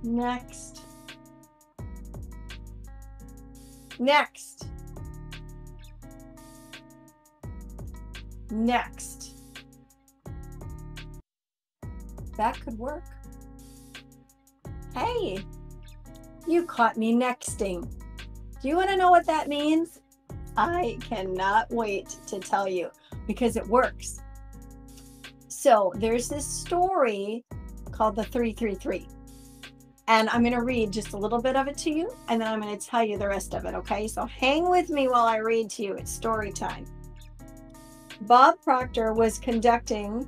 Next. Next. Next. That could work. Hey, you caught me nexting. Do you want to know what that means? I cannot wait to tell you because it works. So there's this story called the 333. And I'm going to read just a little bit of it to you, and then I'm going to tell you the rest of it, okay? So hang with me while I read to you. It's story time. Bob Proctor was conducting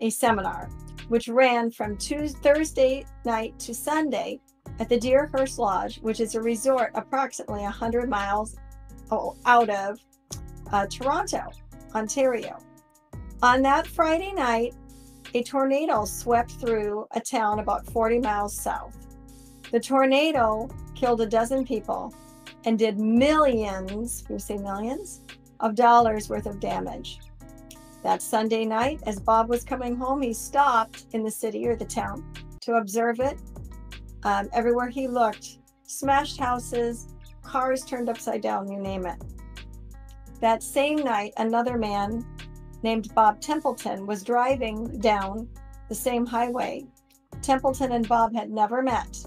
a seminar, which ran from Thursday night to Sunday at the Deerhurst Lodge, which is a resort approximately 100 miles out of Toronto, Ontario. On that Friday night, a tornado swept through a town about 40 miles south. The tornado killed a dozen people and did millions, can you say millions, of dollars worth of damage. That Sunday night, as Bob was coming home, he stopped in the city or the town to observe it. Everywhere he looked, smashed houses, cars turned upside down, you name it. That same night, another man named Bob Templeton was driving down the same highway. Templeton and Bob had never met.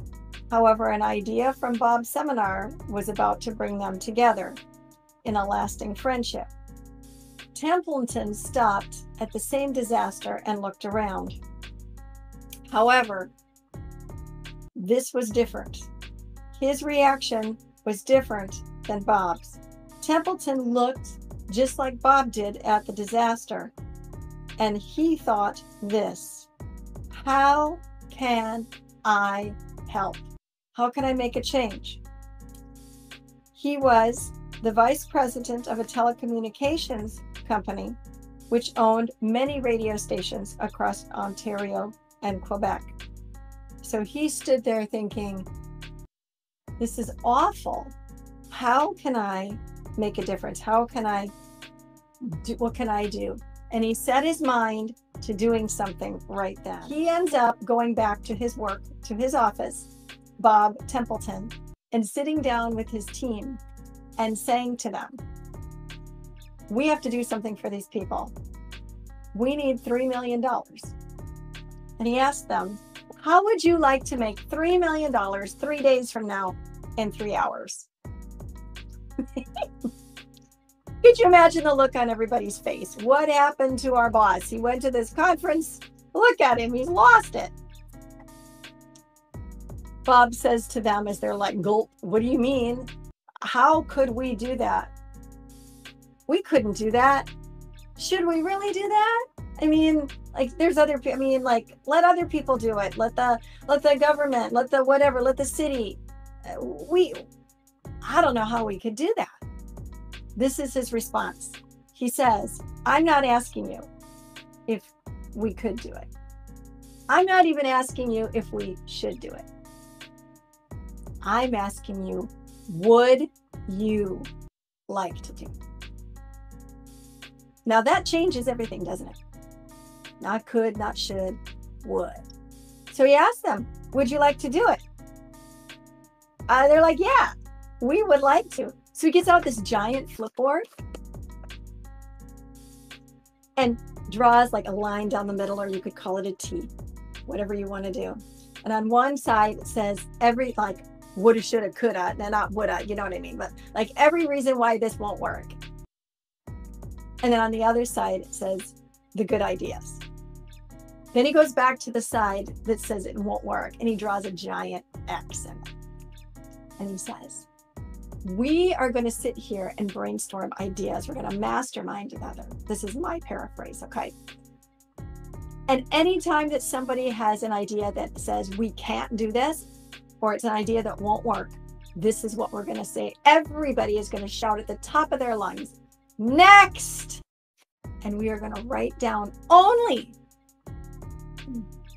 However, an idea from Bob's seminar was about to bring them together in a lasting friendship. Templeton stopped at the same disaster and looked around. However, this was different. His reaction was different than Bob's. Templeton looked just like Bob did at the disaster, and he thought this: how can I help? How can I make a change? He was the vice president of a telecommunications company, which owned many radio stations across Ontario and Quebec. So he stood there thinking, this is awful. How can I make a difference? How can I do, what can I do? And he set his mind to doing something right then. He ends up going back to his work, to his office, Bob Templeton, and sitting down with his team and saying to them, we have to do something for these people. We need $3 million. And he asked them, how would you like to make $3 million 3 days from now in 3 hours? Could you imagine the look on everybody's face? What happened to our boss? He went to this conference. Look at him. He's lost it. Bob says to them as they're like, gulp, what do you mean? How could we do that? We couldn't do that. Should we really do that? I mean, like there's other people, I mean, like let other people do it. Let the government, let the whatever, let the city. I don't know how we could do that. This is his response. He says, I'm not asking you if we could do it. I'm not even asking you if we should do it. I'm asking you, would you like to do it? Now that changes everything, doesn't it? Not could, not should, would. So he asked them, would you like to do it? They're like, yeah, we would like to. So he gets out this giant flipboard and draws like a line down the middle, or you could call it a T, whatever you want to do. And on one side it says every like woulda, shoulda, coulda, no, not woulda, you know what I mean? But like every reason why this won't work. And then on the other side it says the good ideas. Then he goes back to the side that says it won't work, and he draws a giant X in it. And he says, we are going to sit here and brainstorm ideas. We're going to mastermind together. This is my paraphrase, okay? And anytime that somebody has an idea that says we can't do this, or it's an idea that won't work, this is what we're going to say. Everybody is going to shout at the top of their lungs, next! And we are going to write down only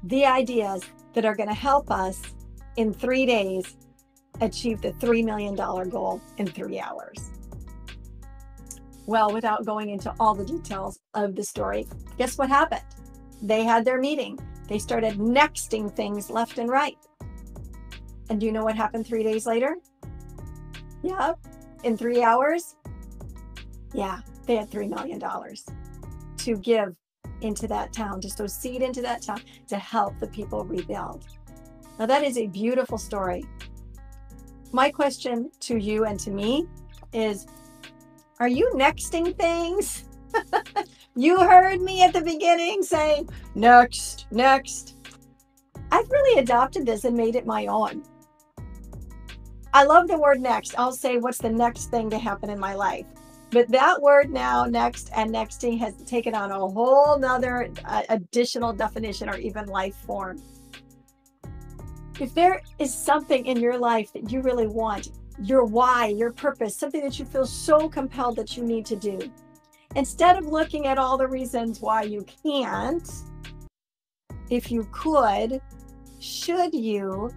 the ideas that are going to help us in 3 days achieve the $3 million goal in 3 hours. Well, without going into all the details of the story, guess what happened? They had their meeting. They started nexting things left and right. And do you know what happened 3 days later? Yeah, in 3 hours? Yeah, they had $3 million to give into that town, to sow seed into that town to help the people rebuild. Now, that is a beautiful story. My question to you and to me is, are you nexting things? You heard me at the beginning saying, next, next. I've really adopted this and made it my own. I love the word next. I'll say, what's the next thing to happen in my life? But that word now, next and nexting, has taken on a whole nother additional definition or even life form. If there is something in your life that you really want, your why, your purpose, something that you feel so compelled that you need to do, instead of looking at all the reasons why you can't, if you could, should you,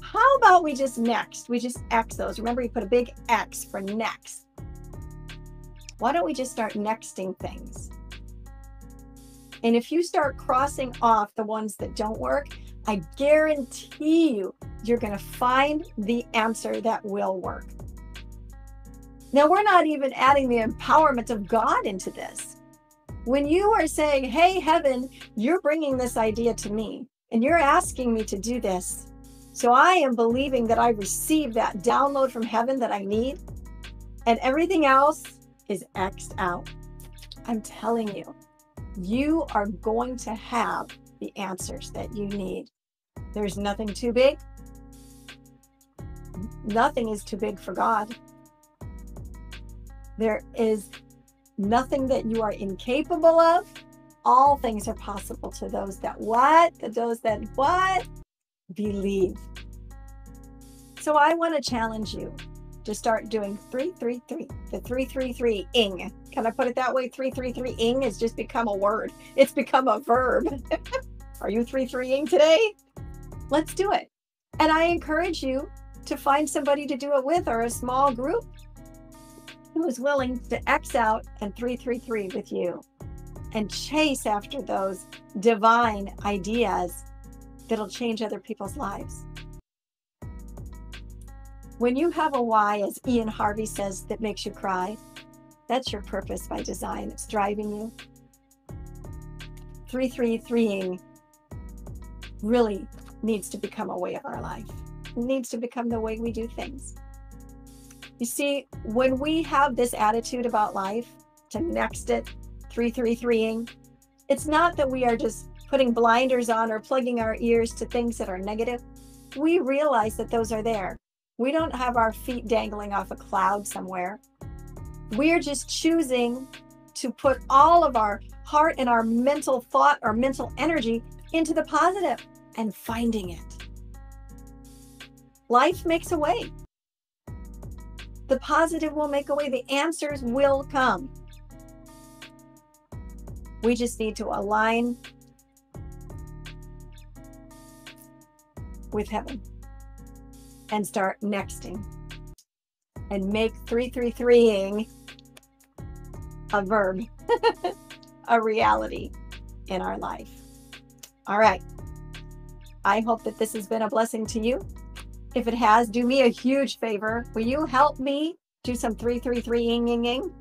how about we just next? We just X those. Remember, you put a big X for next. Why don't we just start nexting things? And if you start crossing off the ones that don't work, I guarantee you, you're going to find the answer that will work. Now, we're not even adding the empowerment of God into this. When you are saying, hey, heaven, you're bringing this idea to me, and you're asking me to do this, so I am believing that I received that download from heaven that I need, and everything else is X'd out. I'm telling you, you are going to have the answers that you need. There's nothing too big. Nothing is too big for God. There is nothing that you are incapable of. All things are possible to those that what? Those that what? Believe. So I want to challenge you to start doing 333, the 333-ing. Can I put it that way? 333-ing has just become a word. It's become a verb. Are you 333-ing today? Let's do it. And I encourage you to find somebody to do it with, or a small group who is willing to X out and 333 with you and chase after those divine ideas that'll change other people's lives. When you have a why, as Ian Harvey says, that makes you cry, that's your purpose by design. It's driving you. 333-ing really needs to become a way of our life. It needs to become the way we do things. You see, when we have this attitude about life, to next it, 333-ing, it's not that we are just putting blinders on or plugging our ears to things that are negative. We realize that those are there. We don't have our feet dangling off a cloud somewhere. We're just choosing to put all of our heart and our mental thought, our mental energy into the positive and finding it. Life makes a way. The positive will make a way. The answers will come. We just need to align with heaven and start nexting and make 333-ing a verb, a reality in our life. All right. I hope that this has been a blessing to you. If it has, do me a huge favor. Will you help me do some 333-ing?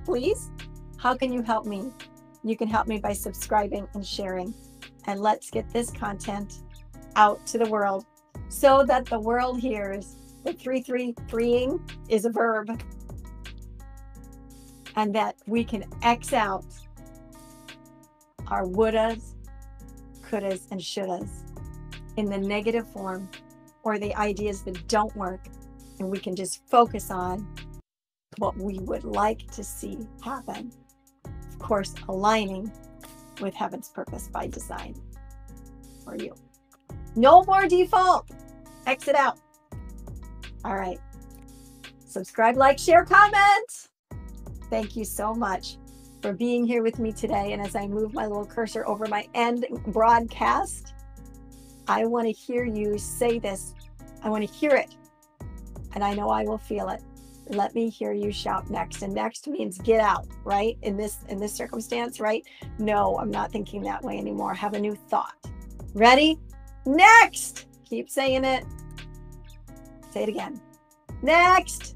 Please? How can you help me? You can help me by subscribing and sharing. And let's get this content out to the world so that the world hears that 333-ing is a verb and that we can X out our wouldas, couldas, and shouldas in the negative form, or the ideas that don't work, and we can just focus on what we would like to see happen. Of course, aligning with heaven's purpose by design for you. No more default. Exit out. All right. Subscribe, like, share, comment. Thank you so much for being here with me today. And as I move my little cursor over my end broadcast, I want to hear you say this. I want to hear it. And I know I will feel it. Let me hear you shout next. And next means get out, right? In this circumstance, right? No, I'm not thinking that way anymore. Have a new thought. Ready? Next! Keep saying it. Say it again. Next.